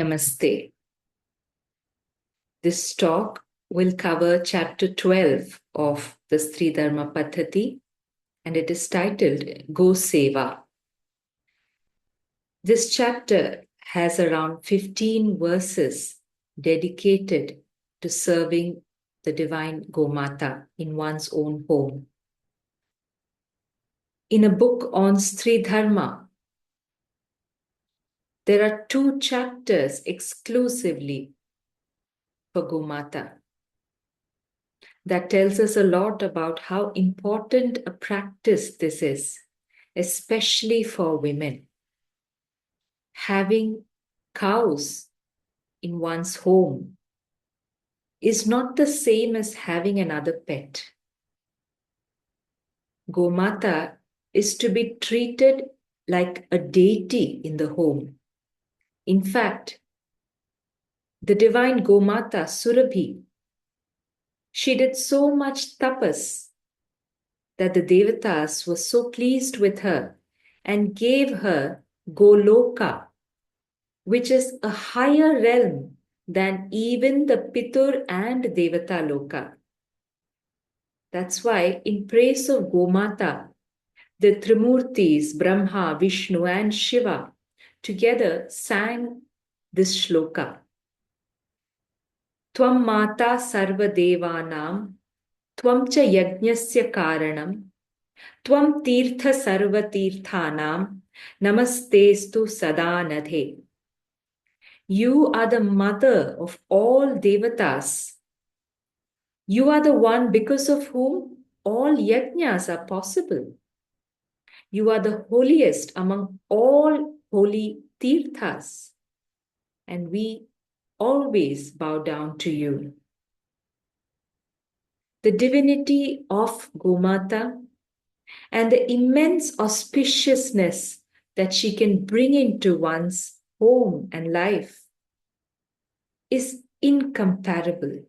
Namaste. This talk will cover chapter 12 of the Stri Dharma Paddhatih, and it is titled Goseva. This chapter has around 15 verses dedicated to serving the divine Gomata in one's own home. In a book on Stri Dharma, there are 2 chapters exclusively for Gomata. That tells us a lot about how important a practice this is, especially for women. Having cows in one's home is not the same as having another pet. Gomata is to be treated like a deity in the home. In fact, the divine Gomata Surabhi, she did so much tapas that the Devatas were so pleased with her and gave her Goloka, which is a higher realm than even the Pitur and Devata Loka. That's why in praise of Gomata, the Trimurtis, Brahma, Vishnu and Shiva together sang this shloka. Tvam Mata Sarva Devanam, Tvam Cha Yajnasya Karanam, Tvam Tirtha Sarva Tirthanam, Namastestu Sadanadhe. You are the mother of all Devatas. You are the one because of whom all yajnas are possible. You are the holiest among all holy tirthas, and we always bow down to you. The divinity of Gomata and the immense auspiciousness that she can bring into one's home and life is incomparable.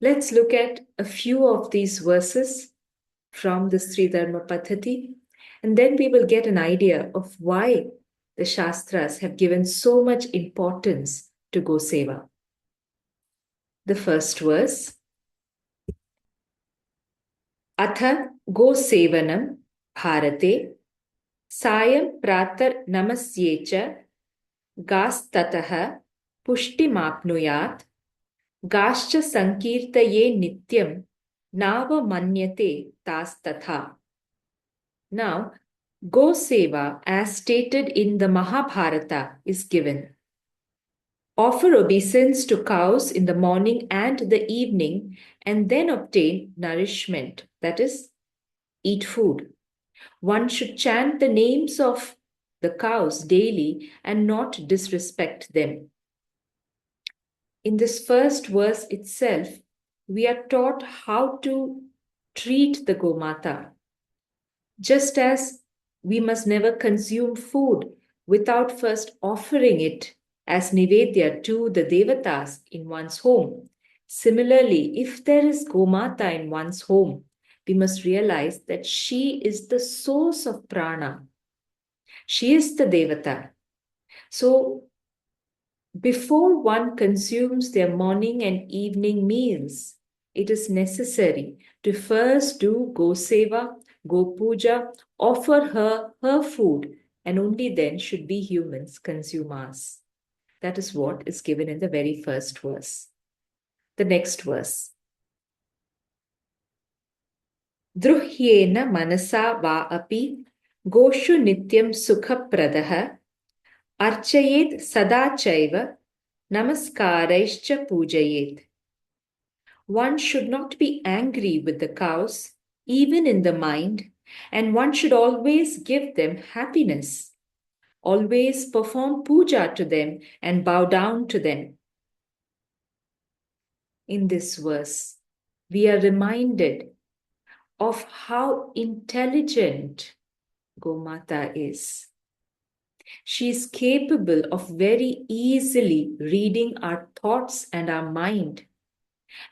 Let's look at a few of these verses from the Stri Dharma Paddhatih, and then we will get an idea of why the Shastras have given so much importance to Goseva. The first verse, Atha Gosevanam Bharate Sayam Pratar Namasyecha Gastataha Pushtimapnuyat Gascha Sankirtaye Nityam Nava Manyate Tastatha. Now, Goseva, as stated in the Mahabharata, is given. Offer obeisance to cows in the morning and the evening, and then obtain nourishment, that is, eat food. One should chant the names of the cows daily and not disrespect them. In this first verse itself, we are taught how to treat the Gomata. Just as we must never consume food without first offering it as Nivedya to the Devatas in one's home. Similarly, if there is Gomata in one's home, we must realize that she is the source of prana. She is the Devata. So, before one consumes their morning and evening meals, it is necessary to first do Goseva, Gopuja, offer her food, and only then should we humans consume ours. That is what is given in the very first verse. The next verse. Druhyena manasa va api goshu nityam sukha pradaha Archayet sadachaiva namaskaraischa pujayet. One should not be angry with the cows, even in the mind, and one should always give them happiness. Always perform puja to them and bow down to them. In this verse, we are reminded of how intelligent Gomata is. She is capable of very easily reading our thoughts and our mind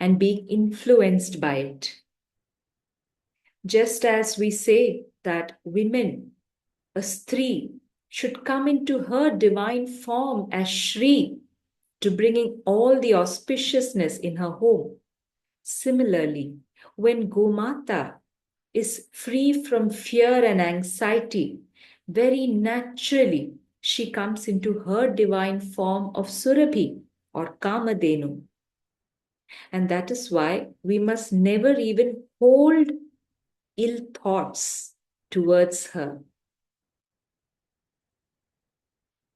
and being influenced by it. Just as we say that women, a Stri, should come into her divine form as Shri to bringing all the auspiciousness in her home. Similarly, when Gomata is free from fear and anxiety, very naturally she comes into her divine form of Surabhi or Kamadenu. And that is why we must never even hold ill thoughts towards her.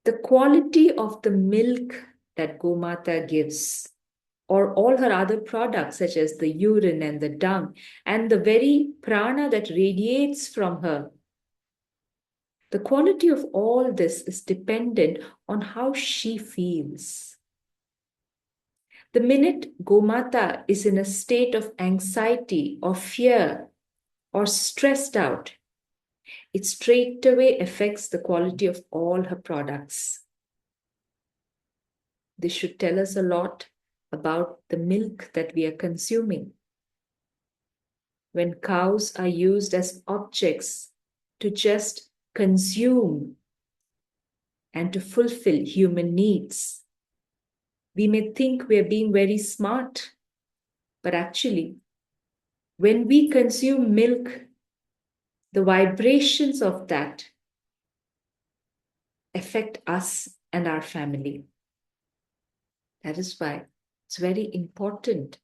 The quality of the milk that Gomata gives, or all her other products such as the urine and the dung, and the very prana that radiates from her, the quality of all this is dependent on how she feels. The minute Gomata is in a state of anxiety or fear or stressed out, it straightaway affects the quality of all her products. This should tell us a lot about the milk that we are consuming. When cows are used as objects to just consume and to fulfill human needs, we may think we are being very smart, but actually, when we consume milk, the vibrations of that affect us and our family. That is why it's very important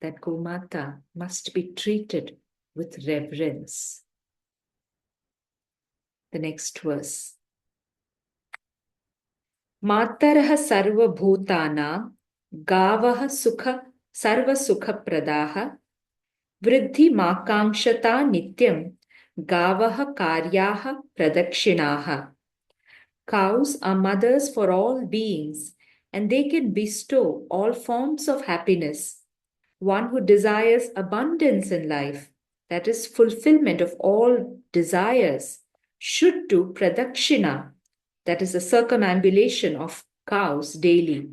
that Gomata must be treated with reverence. The next verse. Matarah sarva bhutana gavah sukha sarva sukha pradaha vriddhi makamshata nityam gavah karyaha pradakshinaha. Cows are mothers for all beings, and they can bestow all forms of happiness. One who desires abundance in life, that is fulfillment of all desires, should do pradakshina, that is a circumambulation of cows daily.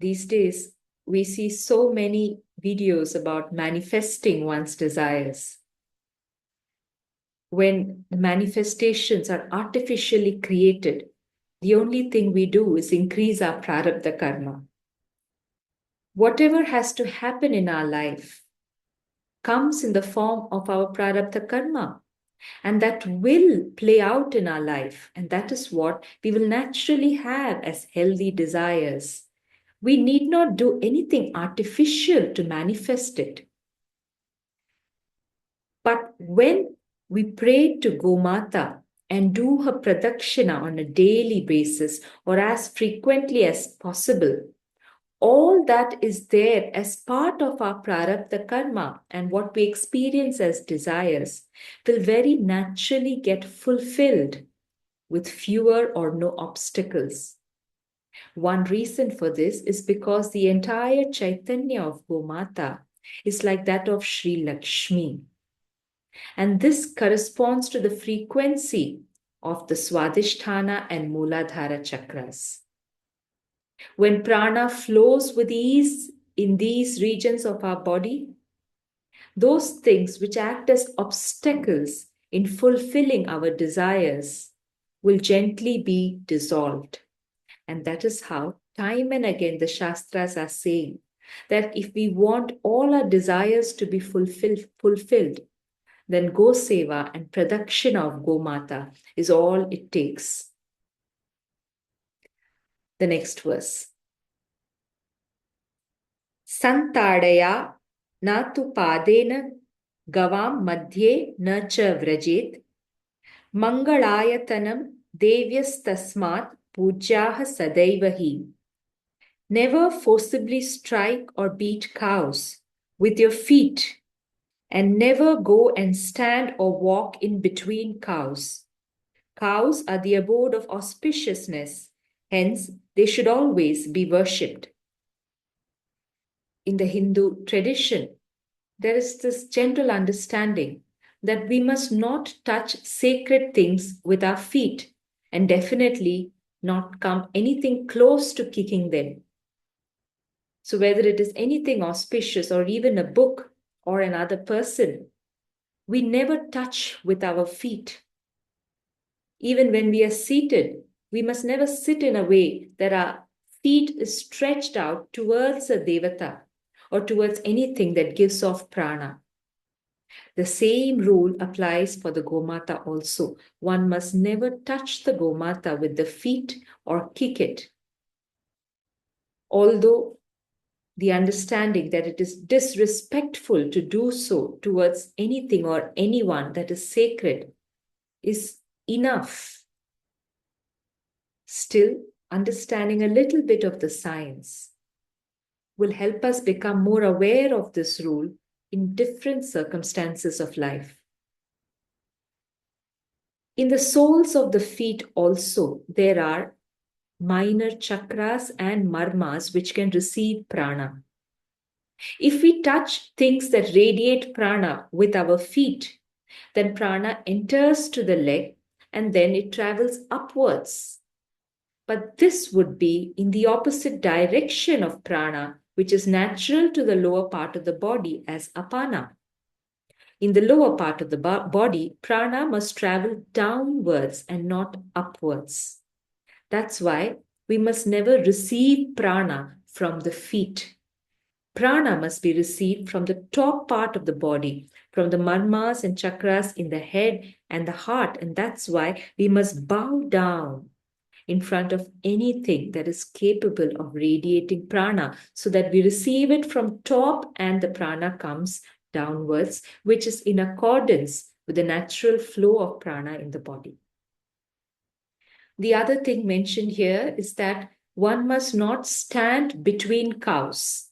These days, we see so many videos about manifesting one's desires. When the manifestations are artificially created, the only thing we do is increase our prarabdha karma. Whatever has to happen in our life comes in the form of our prarabdha karma, and that will play out in our life, and that is what we will naturally have as healthy desires. We need not do anything artificial to manifest it. But when we pray to Gomata and do her pradakshina on a daily basis or as frequently as possible, all that is there as part of our prarabdha karma and what we experience as desires will very naturally get fulfilled with fewer or no obstacles. One reason for this is because the entire Chaitanya of Gomata is like that of Sri Lakshmi. And this corresponds to the frequency of the Swadhisthana and Mooladhara chakras. When prana flows with ease in these regions of our body, those things which act as obstacles in fulfilling our desires will gently be dissolved. And that is how, time and again, the Shastras are saying that if we want all our desires to be fulfilled, then Goseva and Pradakshina of Gomata is all it takes. The next verse. Santadaya na tu padena gavam madhye na cha vrajet mangalayatanam devyastasmat pujaha sadaivahi. Never forcibly strike or beat cows with your feet, and never go and stand or walk in between cows. Cows are the abode of auspiciousness, hence they should always be worshipped. In the Hindu tradition, there is this general understanding that we must not touch sacred things with our feet and definitely not come anything close to kicking them. So whether it is anything auspicious or even a book or another person, We never touch with our feet. Even when we are seated, we must never sit in a way that our feet is stretched out towards a devata or towards anything that gives off prana. The same rule applies for the Gomata also. One must never touch the Gomata with the feet or kick it. Although the understanding that it is disrespectful to do so towards anything or anyone that is sacred is enough. Still, understanding a little bit of the science will help us become more aware of this rule in different circumstances of life. In the soles of the feet also, there are minor chakras and marmas which can receive prana. If we touch things that radiate prana with our feet, then prana enters to the leg and then it travels upwards. But this would be in the opposite direction of prana, which is natural to the lower part of the body as apana. In the lower part of the body, prana must travel downwards and not upwards. That's why we must never receive prana from the feet. Prana must be received from the top part of the body, from the marmas and chakras in the head and the heart. And that's why we must bow down in front of anything that is capable of radiating prana so that we receive it from top and the prana comes downwards, which is in accordance with the natural flow of prana in the body. The other thing mentioned here is that one must not stand between cows.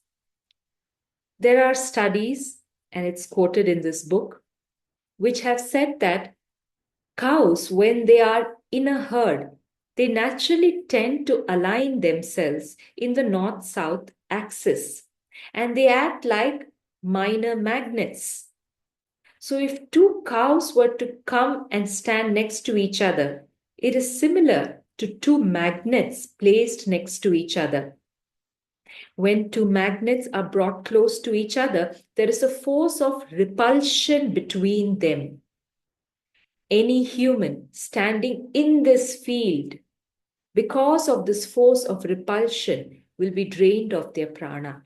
There are studies, and it's quoted in this book, which have said that cows, when they are in a herd, they naturally tend to align themselves in the north-south axis, and they act like minor magnets. So if two cows were to come and stand next to each other, it is similar to two magnets placed next to each other. When two magnets are brought close to each other, there is a force of repulsion between them. Any human standing in this field, because of this force of repulsion, will be drained of their prana.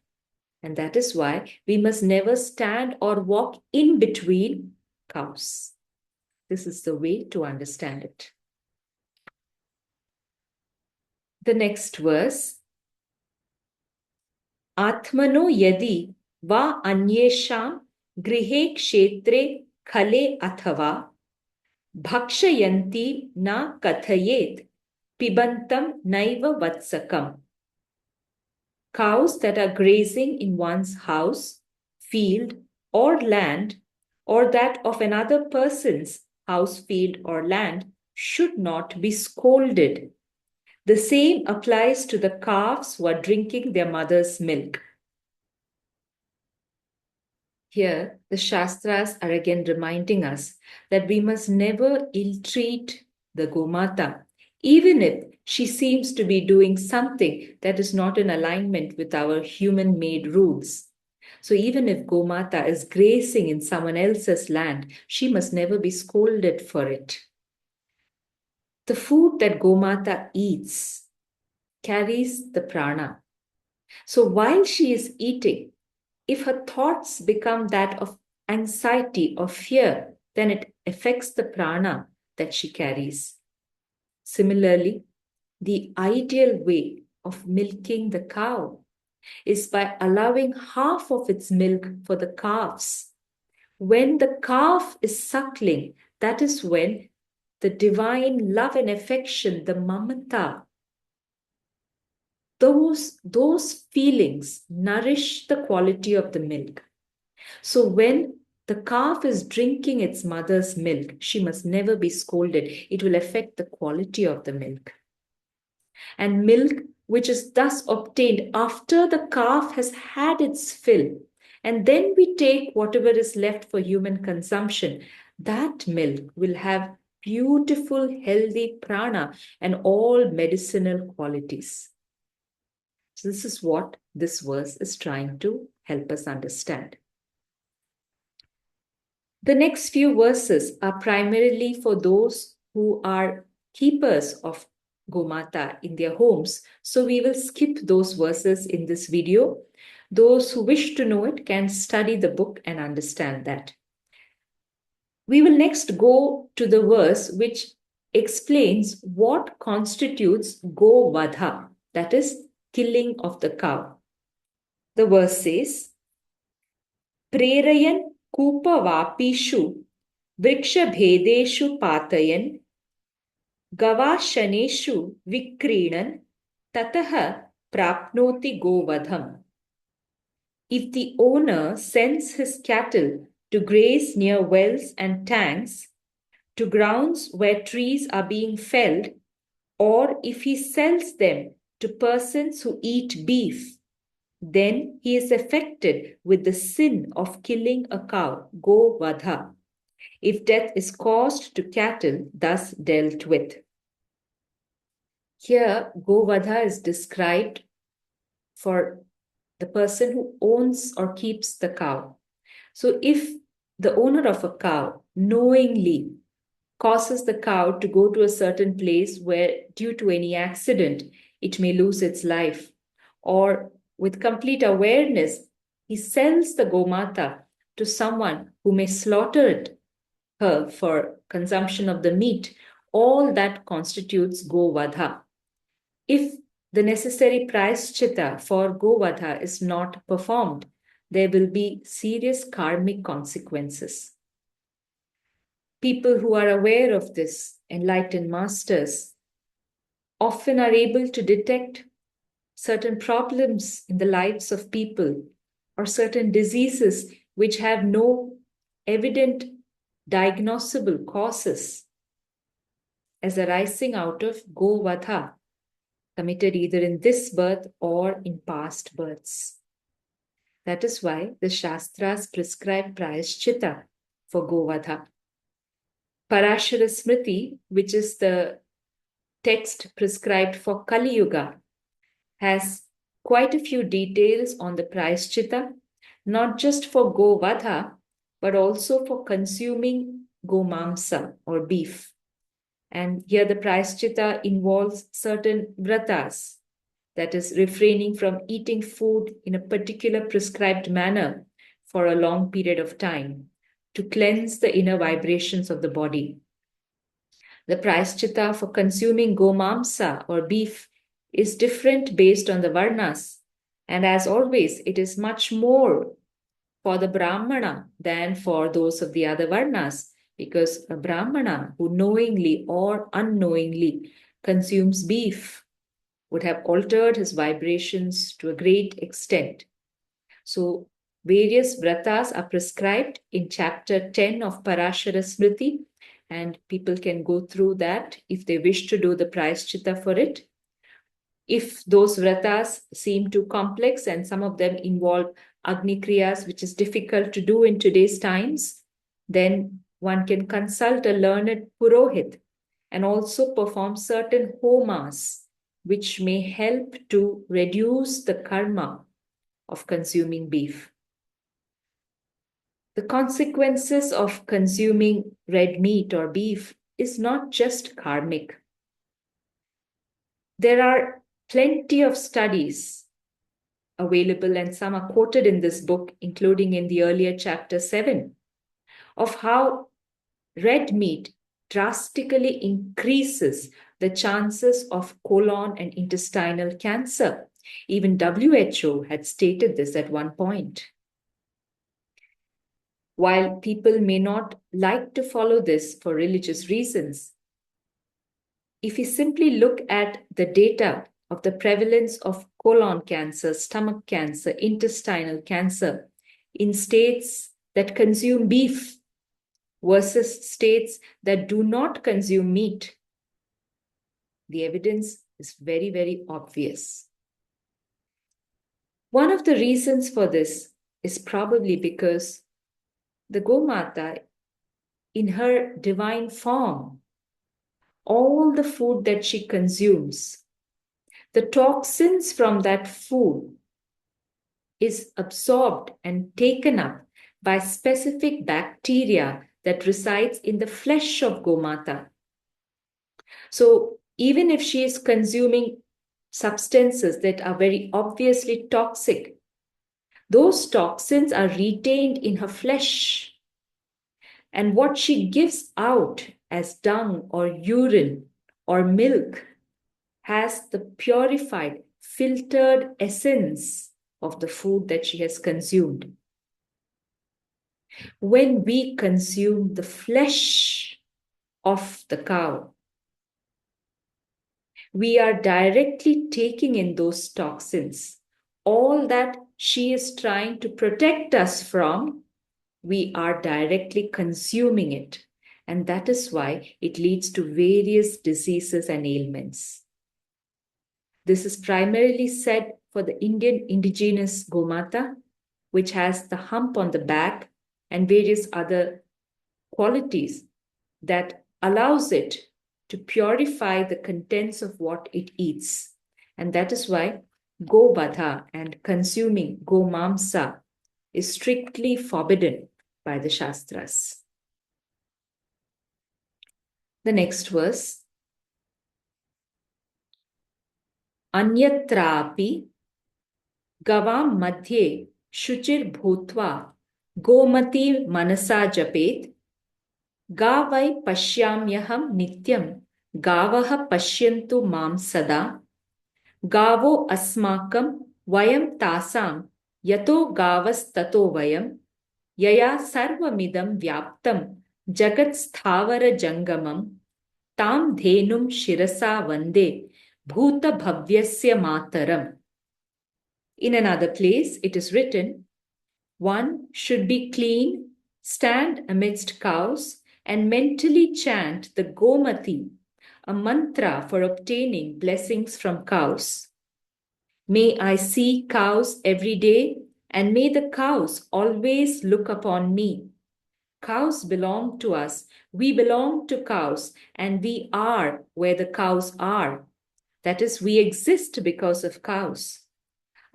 And that is why we must never stand or walk in between cows. This is the way to understand it. The next verse. Atmano yadi va anyesham grihe kshetre khale athava bhakshayanti na kathayet pibantam naiva vatsakam. Cows that are grazing in one's house, field, or land, or that of another person's house, field, or land, should not be scolded. The same applies to the calves who are drinking their mother's milk. Here, the Shastras are again reminding us that we must never ill-treat the Gomata, even if she seems to be doing something that is not in alignment with our human-made rules. So even if Gomata is grazing in someone else's land, she must never be scolded for it. The food that Gomata eats carries the prana. So while she is eating, if her thoughts become that of anxiety or fear, then it affects the prana that she carries. Similarly, the ideal way of milking the cow is by allowing half of its milk for the calves. When the calf is suckling, that is when the divine love and affection, the mamata, those feelings nourish the quality of the milk. So when the calf is drinking its mother's milk, she must never be scolded. It will affect the quality of the milk. And milk, which is thus obtained after the calf has had its fill, and then we take whatever is left for human consumption, that milk will have beautiful, healthy prana and all medicinal qualities. So this is what this verse is trying to help us understand. The next few verses are primarily for those who are keepers of Gomata in their homes. So we will skip those verses in this video. Those who wish to know it can study the book and understand that. We will next go to the verse which explains what constitutes Govadha, that is, killing of the cow. The verse says, Prerayan Kupavapishu Vrikshabhedeshu Patayan Gavashaneshu Vikrinan Tataha Prapnoti Govadham. If the owner sends his cattle to graze near wells and tanks, to grounds where trees are being felled, or if he sells them to persons who eat beef, then he is affected with the sin of killing a cow, Govadha, if death is caused to cattle thus dealt with. Here, Govadha is described for the person who owns or keeps the cow. So if the owner of a cow knowingly causes the cow to go to a certain place where, due to any accident, it may lose its life, or with complete awareness, he sells the Gomata to someone who may slaughter her for consumption of the meat, all that constitutes Govadha. If the necessary prayaschitta for Govadha is not performed, there will be serious karmic consequences. People who are aware of this, enlightened masters, often are able to detect certain problems in the lives of people or certain diseases which have no evident diagnosable causes as arising out of Govadha, committed either in this birth or in past births. That is why the Shastras prescribe prayaschitta for Govadha. Parashara Smriti, which is the text prescribed for Kali Yuga, has quite a few details on the prayaschitta, not just for Govadha, but also for consuming Gomamsa or beef. And here the prayaschitta involves certain vratas, that is, refraining from eating food in a particular prescribed manner for a long period of time to cleanse the inner vibrations of the body. The prayaschitta for consuming gomamsa or beef is different based on the varnas, and as always, it is much more for the brahmana than for those of the other varnas, because a brahmana who knowingly or unknowingly consumes beef would have altered his vibrations to a great extent. So various vratas are prescribed in chapter 10 of Parashara Smriti, and people can go through that if they wish to do the prayaschitta for it. If those vratas seem too complex and some of them involve Agni Kriyas, which is difficult to do in today's times, then one can consult a learned Purohit and also perform certain homas, which may help to reduce the karma of consuming beef. The consequences of consuming red meat or beef is not just karmic. There are plenty of studies available, and some are quoted in this book, including in the earlier chapter 7, of how red meat drastically increases the chances of colon and intestinal cancer. Even WHO had stated this at one point. While people may not like to follow this for religious reasons, if we simply look at the data of the prevalence of colon cancer, stomach cancer, intestinal cancer in states that consume beef versus states that do not consume meat, the evidence is very, very obvious. One of the reasons for this is probably because the Gomata, in her divine form, all the food that she consumes, the toxins from that food is absorbed and taken up by specific bacteria that resides in the flesh of Gomata. So even if she is consuming substances that are very obviously toxic, those toxins are retained in her flesh. And what she gives out as dung or urine or milk has the purified, filtered essence of the food that she has consumed. When we consume the flesh of the cow, we are directly taking in those toxins. All that she is trying to protect us from, we are directly consuming it. And that is why it leads to various diseases and ailments. This is primarily said for the Indian indigenous Gomata, which has the hump on the back and various other qualities that allows it to purify the contents of what it eats. And that is why Gobadha and consuming Gomamsa is strictly forbidden by the Shastras. The next verse. Anyatrapi gavam madhye shuchir bhutva gomati manasa japet gavai pashyamyaham nityam gavaha pashyantu mam sada gavo asmakam vayam tasam yato gavas tato vayam yaya sarvamidam vyaptam jagat sthavara jangamam tam dhenum shirasa vande bhuta bhavyasya mataram. In another place, it is written, one should be clean, stand amidst cows, and mentally chant the Gomati, a mantra for obtaining blessings from cows. May I see cows every day, and may the cows always look upon me. Cows belong to us, we belong to cows, and we are where the cows are. That is, we exist because of cows.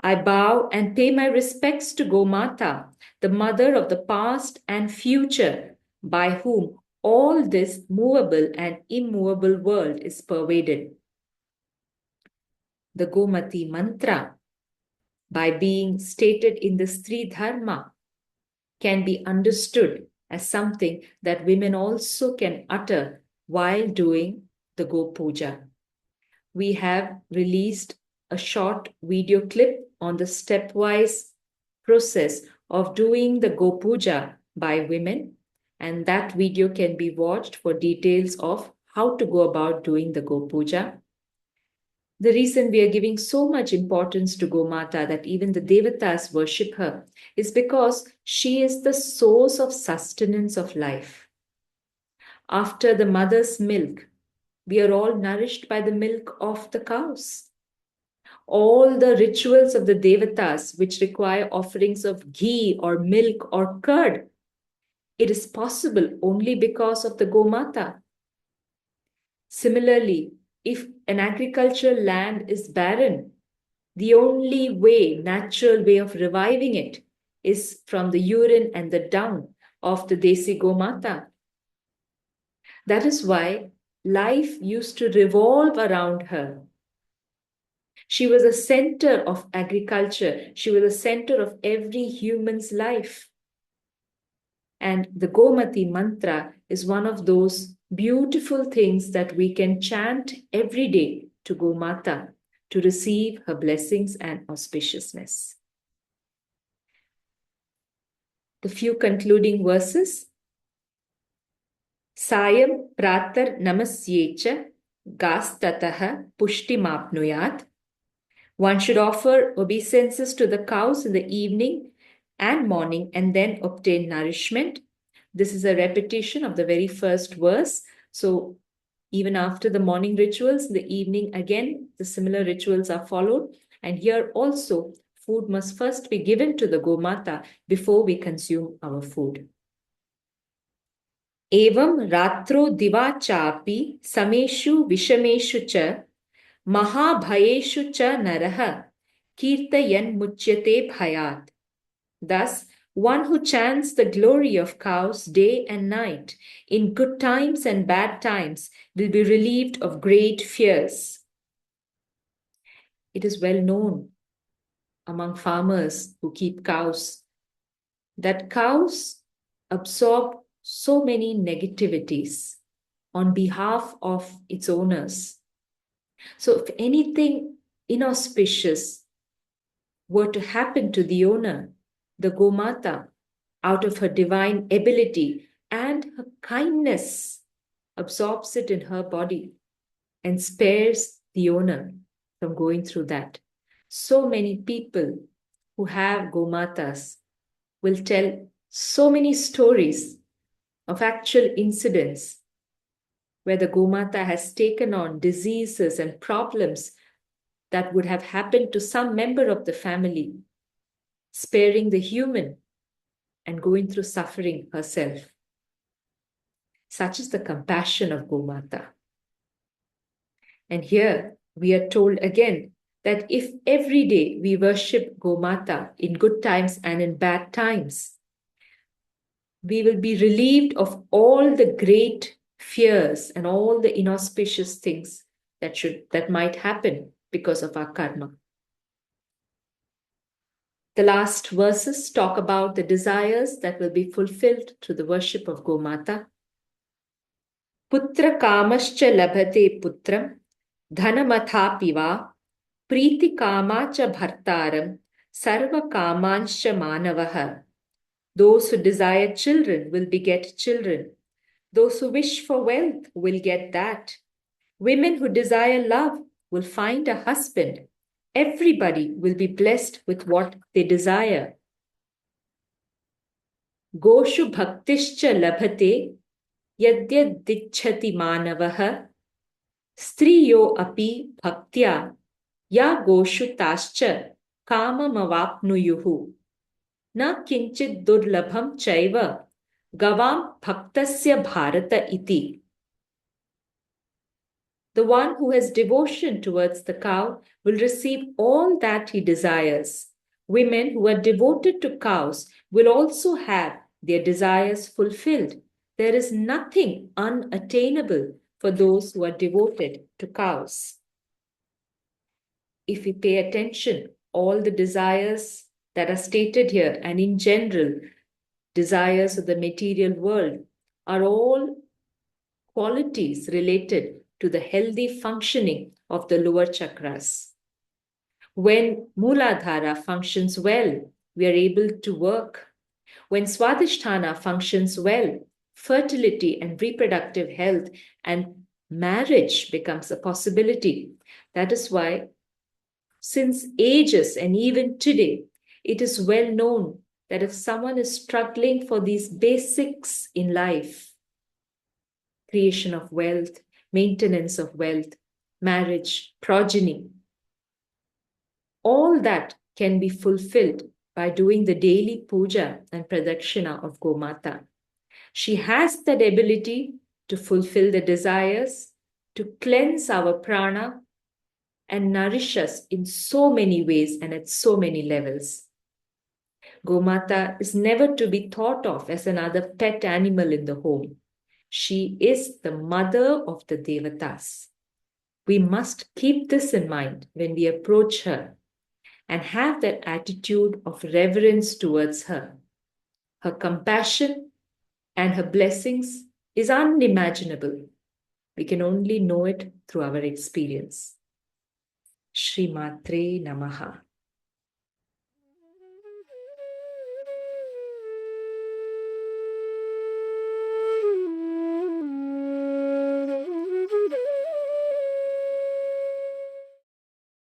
I bow and pay my respects to Gomata, the mother of the past and future, by whom all this movable and immovable world is pervaded. The Gomati mantra, by being stated in the Stri Dharma, can be understood as something that women also can utter while doing the Go Puja. We have released a short video clip on the stepwise process of doing the Go Puja by women, and that video can be watched for details of how to go about doing the Go Puja. The reason we are giving so much importance to Gomata, that even the Devatas worship her, is because she is the source of sustenance of life. After the mother's milk, we are all nourished by the milk of the cows. All the rituals of the Devatas, which require offerings of ghee or milk or curd, it is possible only because of the Gomata. Similarly, if an agricultural land is barren, the only way, natural way of reviving it is from the urine and the dung of the Desi Gomata. That is why life used to revolve around her. She was a center of agriculture. She was a center of every human's life. And the Gomati mantra is one of those beautiful things that we can chant every day to Gomata to receive her blessings and auspiciousness. The few concluding verses. Sayam pratar namasyecha gastatah pushtimapnuyat. One should offer obeisances to the cows in the evening and morning and then obtain nourishment. This is a repetition of the very first verse. So even after the morning rituals, in the evening again, the similar rituals are followed. And here also, food must first be given to the Gomata before we consume our food. Evam ratro diva chapi sameshu vishameshu cha mahabhayeshu cha naraha kirtayan muchyate bhayat. Thus, One who chants the glory of cows day and night, in good times and bad times, will be relieved of great fears. It is well known among farmers who keep cows that cows absorb so many negativities on behalf of its owners. So if anything inauspicious were to happen to the owner, the Gomata, out of her divine ability and her kindness, absorbs it in her body and spares the owner from going through that. So many people who have Gomatas will tell so many stories of actual incidents where the Gomata has taken on diseases and problems that would have happened to some member of the family, sparing the human and going through suffering herself. Such is the compassion of Gomata. And here we are told again that if every day we worship Gomata in good times and in bad times, we will be relieved of all the great fears and all the inauspicious things that might happen because of our karma. The last verses talk about the desires that will be fulfilled through the worship of Gomata. Putra kamascha labhate putram dhanamathapi va priti kamacha bhartaram sarva kamanscha manavaha. Those who desire children will beget children. Those who wish for wealth will get that. Women who desire love will find a husband. Everybody will be blessed with what they desire. Goshu bhaktischa labhate yadyadichhati manavaha striyo api bhaktya ya goshu tascha kamamavapnuyuhu na kinchit durlabham chaiva gavam bhaktasya bharata iti. The one who has devotion towards the cow will receive all that he desires. Women who are devoted to cows will also have their desires fulfilled. There is nothing unattainable for those who are devoted to cows. If we pay attention, all the desires that are stated here, and in general, desires of the material world, are all qualities related to the healthy functioning of the lower chakras. When Muladhara functions well, we are able to work. When Swadhisthana functions well, fertility and reproductive health and marriage becomes a possibility. That is why, since ages and even today, it is well known that if someone is struggling for these basics in life, creation of wealth, maintenance of wealth, marriage, progeny, all that can be fulfilled by doing the daily puja and pradakshina of Gomata. She has that ability to fulfill the desires, to cleanse our prana, and nourish us in so many ways and at so many levels. Gomata is never to be thought of as another pet animal in the home. She is the mother of the Devatas. We must keep this in mind when we approach her and have that attitude of reverence towards her. Her compassion and her blessings is unimaginable. We can only know it through our experience. Shri Matre Namaha.